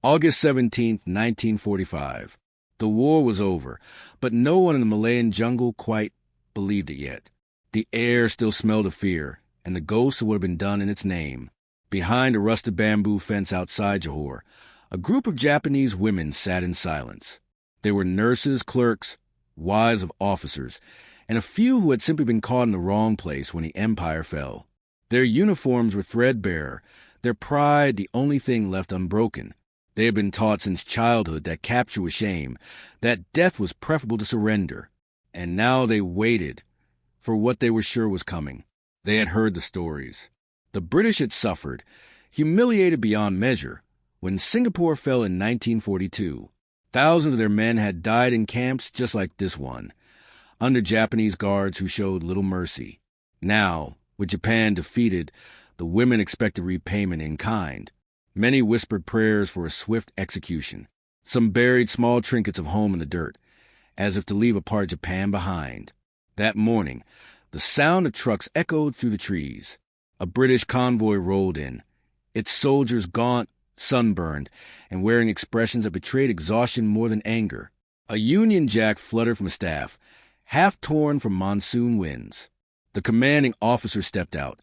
August 17th, 1945. The war was over, but no one in the Malayan jungle quite believed it yet. The air still smelled of fear, and the ghost of what had been done in its name. Behind a rusted bamboo fence outside Johor, a group of Japanese women sat in silence. They were nurses, clerks, wives of officers, and a few who had simply been caught in the wrong place when the empire fell. Their uniforms were threadbare, their pride the only thing left unbroken. They had been taught since childhood that capture was shame, that death was preferable to surrender. And now they waited for what they were sure was coming. They had heard the stories. The British had suffered, humiliated beyond measure. When Singapore fell in 1942, thousands of their men had died in camps just like this one, under Japanese guards who showed little mercy. Now, with Japan defeated, the women expected repayment in kind. Many whispered prayers for a swift execution. Some buried small trinkets of home in the dirt, as if to leave a part of Japan behind. That morning, the sound of trucks echoed through the trees. A British convoy rolled in, its soldiers gaunt, sunburned, and wearing expressions that betrayed exhaustion more than anger. A Union Jack fluttered from a staff, half torn from monsoon winds. The commanding officer stepped out,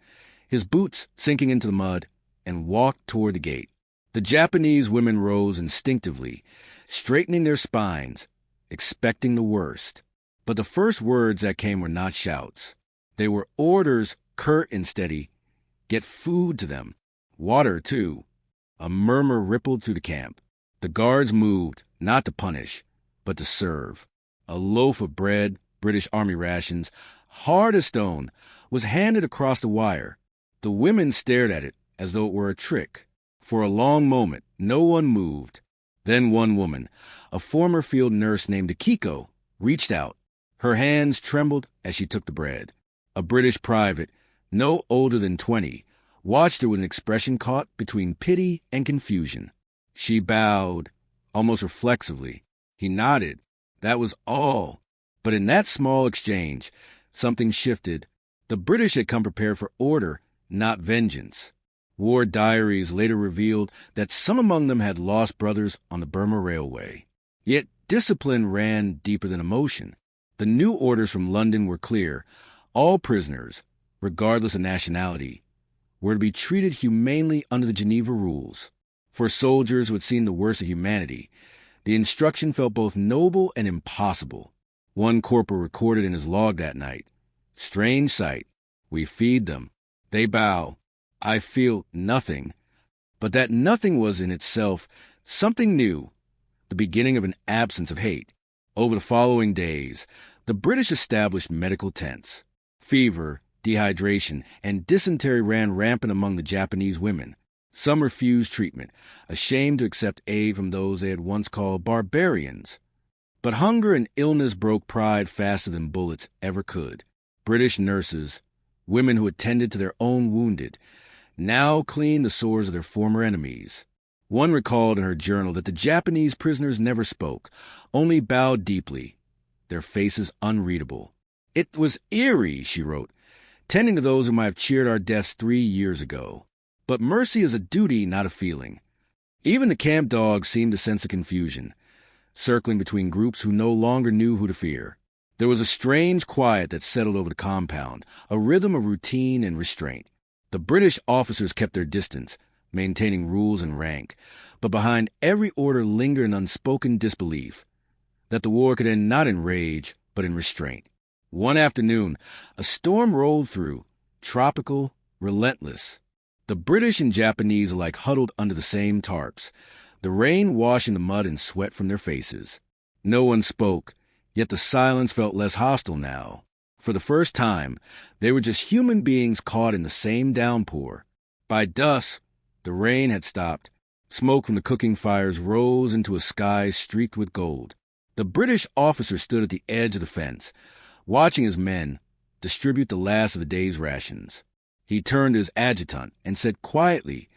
his boots sinking into the mud, and walked toward the gate. The Japanese women rose instinctively, straightening their spines, expecting the worst. But the first words that came were not shouts. They were orders, curt and steady. Get food to them. Water, too. A murmur rippled through the camp. The guards moved, not to punish, but to serve. A loaf of bread, British Army rations, hard as stone, was handed across the wire. The women stared at it as though it were a trick. For a long moment, no one moved. Then one woman, a former field nurse named Akiko, reached out. Her hands trembled as she took the bread. A British private, no older than 20, watched her with an expression caught between pity and confusion. She bowed, almost reflexively. He nodded. That was all. But in that small exchange, something shifted. The British had come prepared for order, not vengeance. War diaries later revealed that some among them had lost brothers on the Burma Railway. Yet discipline ran deeper than emotion. The new orders from London were clear. All prisoners, regardless of nationality, were to be treated humanely under the Geneva rules. For soldiers who had seen the worst of humanity, the instruction felt both noble and impossible. One corporal recorded in his log that night, "Strange sight. We feed them. They bow. I feel nothing." But that nothing was in itself something new, the beginning of an absence of hate. Over the following days, the British established medical tents. Fever, dehydration, and dysentery ran rampant among the Japanese women. Some refused treatment, ashamed to accept aid from those they had once called barbarians. But hunger and illness broke pride faster than bullets ever could. British nurses, women who attended to their own wounded, now cleaned the sores of their former enemies. One recalled in her journal that the Japanese prisoners never spoke, only bowed deeply, their faces unreadable. "It was eerie," she wrote, "tending to those who might have cheered our deaths 3 years ago. But mercy is a duty, not a feeling." Even the camp dogs seemed to sense a confusion, circling between groups who no longer knew who to fear. There was a strange quiet that settled over the compound, a rhythm of routine and restraint. The British officers kept their distance, maintaining rules and rank, but behind every order lingered an unspoken disbelief that the war could end not in rage, but in restraint. One afternoon, a storm rolled through, tropical, relentless. The British and Japanese alike huddled under the same tarps, the rain washing the mud and sweat from their faces. No one spoke, yet the silence felt less hostile now. For the first time, they were just human beings caught in the same downpour. By dusk, the rain had stopped. Smoke from the cooking fires rose into a sky streaked with gold. The British officer stood at the edge of the fence, watching his men distribute the last of the day's rations. He turned to his adjutant and said quietly,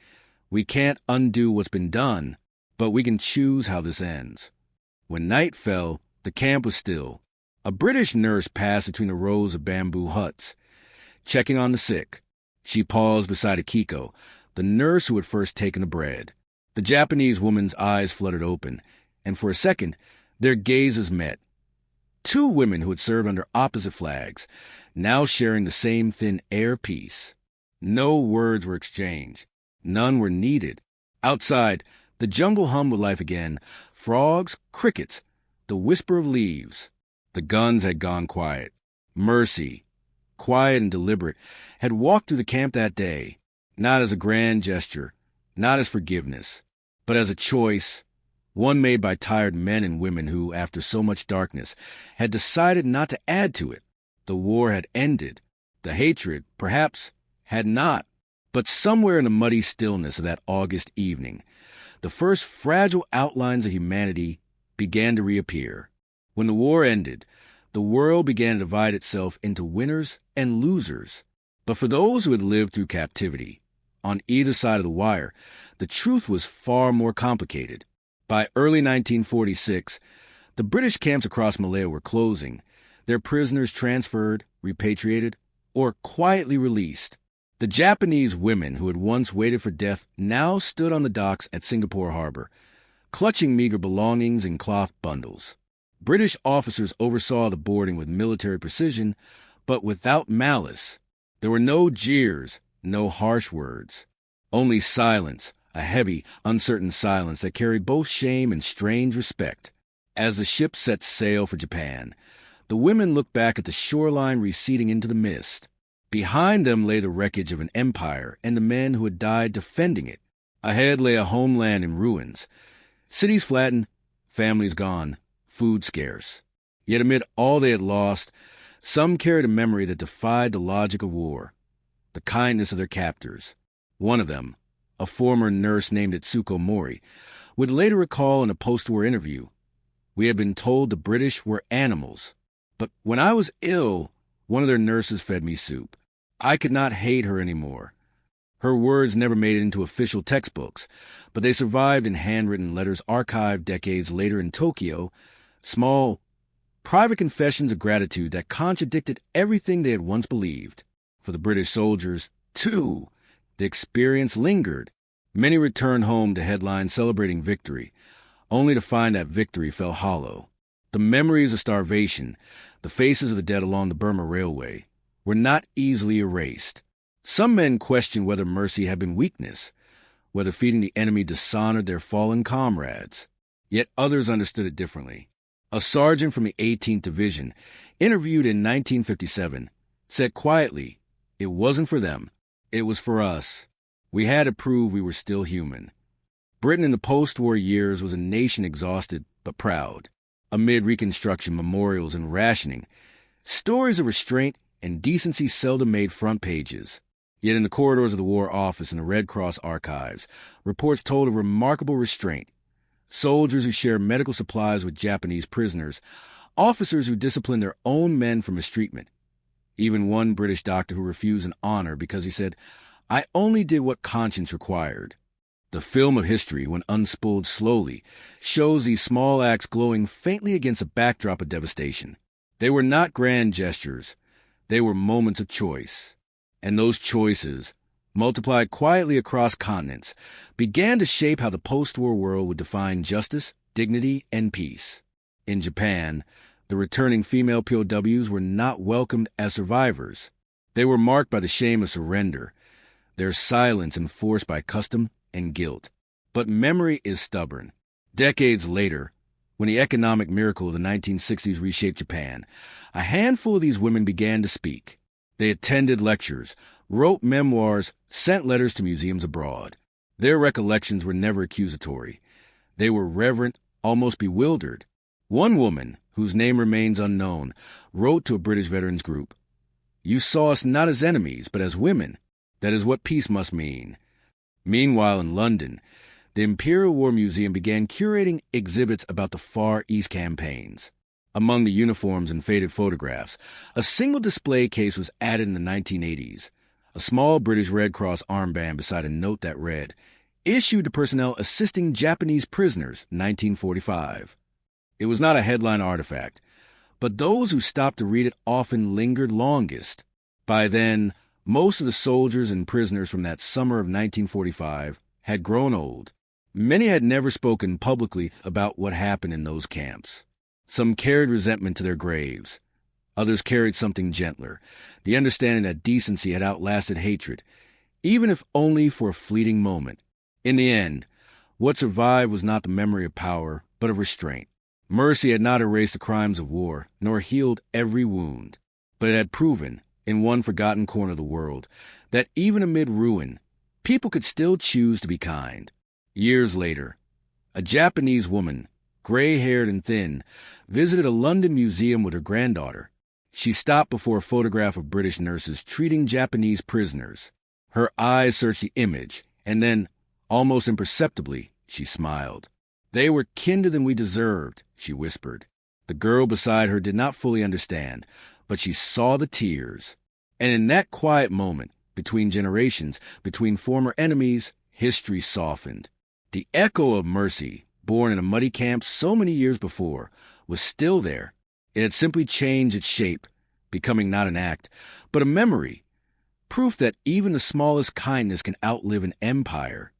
"We can't undo what's been done, but we can choose how this ends." When night fell, the camp was still. A British nurse passed between the rows of bamboo huts, checking on the sick. She paused beside Akiko, the nurse who had first taken the bread. The Japanese woman's eyes fluttered open, and for a second, their gazes met. Two women who had served under opposite flags, now sharing the same thin air piece. No words were exchanged. None were needed. Outside, the jungle hummed with life again. Frogs, crickets, the whisper of leaves. The guns had gone quiet. Mercy, quiet and deliberate, had walked through the camp that day, not as a grand gesture, not as forgiveness, but as a choice, one made by tired men and women who, after so much darkness, had decided not to add to it. The war had ended. The hatred, perhaps, had not. But somewhere in the muddy stillness of that August evening, the first fragile outlines of humanity began to reappear. When the war ended, the world began to divide itself into winners and losers. But for those who had lived through captivity, on either side of the wire, the truth was far more complicated. By early 1946, the British camps across Malaya were closing, their prisoners transferred, repatriated, or quietly released. The Japanese women who had once waited for death now stood on the docks at Singapore Harbor, clutching meager belongings in cloth bundles. British officers oversaw the boarding with military precision, but without malice. There were no jeers, no harsh words, only silence, a heavy, uncertain silence that carried both shame and strange respect. As the ship set sail for Japan, the women looked back at the shoreline receding into the mist. Behind them lay the wreckage of an empire and the men who had died defending it. Ahead lay a homeland in ruins. Cities flattened, families gone, food scarce. Yet amid all they had lost, some carried a memory that defied the logic of war, the kindness of their captors. One of them, a former nurse named Itsuko Mori, would later recall in a post-war interview, "We had been told the British were animals, but when I was ill, one of their nurses fed me soup. I could not hate her anymore." Her words never made it into official textbooks, but they survived in handwritten letters archived decades later in Tokyo, small, private confessions of gratitude that contradicted everything they had once believed. For the British soldiers, too, the experience lingered. Many returned home to headlines celebrating victory, only to find that victory fell hollow. The memories of starvation, the faces of the dead along the Burma Railway, were not easily erased. Some men questioned whether mercy had been weakness, whether feeding the enemy dishonored their fallen comrades. Yet others understood it differently. A sergeant from the 18th Division, interviewed in 1957, said quietly, "It wasn't for them. It was for us. We had to prove we were still human." Britain in the post-war years was a nation exhausted but proud. Amid Reconstruction memorials and rationing, stories of restraint and decency seldom made front pages. Yet in the corridors of the War Office and the Red Cross archives, reports told of remarkable restraint. Soldiers who shared medical supplies with Japanese prisoners, officers who disciplined their own men for mistreatment. Even one British doctor who refused an honor because he said, "I only did what conscience required." The film of history, when unspooled slowly, shows these small acts glowing faintly against a backdrop of devastation. They were not grand gestures. They were moments of choice. And those choices, multiplied quietly across continents, began to shape how the post-war world would define justice, dignity, and peace. In Japan, the returning female POWs were not welcomed as survivors. They were marked by the shame of surrender, their silence enforced by custom and guilt. But memory is stubborn. Decades later, when the economic miracle of the 1960s reshaped Japan, a handful of these women began to speak. They attended lectures, wrote memoirs, sent letters to museums abroad. Their recollections were never accusatory. They were reverent, almost bewildered. One woman, whose name remains unknown, wrote to a British veterans group, "You saw us not as enemies, but as women. That is what peace must mean." Meanwhile, in London, the Imperial War Museum began curating exhibits about the Far East campaigns. Among the uniforms and faded photographs, a single display case was added in the 1980s, a small British Red Cross armband beside a note that read, "Issued to personnel assisting Japanese prisoners, 1945. It was not a headline artifact, but those who stopped to read it often lingered longest. By then, most of the soldiers and prisoners from that summer of 1945 had grown old. Many had never spoken publicly about what happened in those camps. Some carried resentment to their graves. Others carried something gentler, the understanding that decency had outlasted hatred, even if only for a fleeting moment. In the end, what survived was not the memory of power, but of restraint. Mercy had not erased the crimes of war, nor healed every wound, but it had proven, in one forgotten corner of the world, that even amid ruin, people could still choose to be kind. Years later, a Japanese woman, gray-haired and thin, visited a London museum with her granddaughter. She stopped before a photograph of British nurses treating Japanese prisoners. Her eyes searched the image, and then, almost imperceptibly, she smiled. "They were kinder than we deserved," she whispered. The girl beside her did not fully understand, but she saw the tears. And in that quiet moment, between generations, between former enemies, history softened. The echo of mercy, born in a muddy camp so many years before, was still there. It had simply changed its shape, becoming not an act, but a memory, proof that even the smallest kindness can outlive an empire.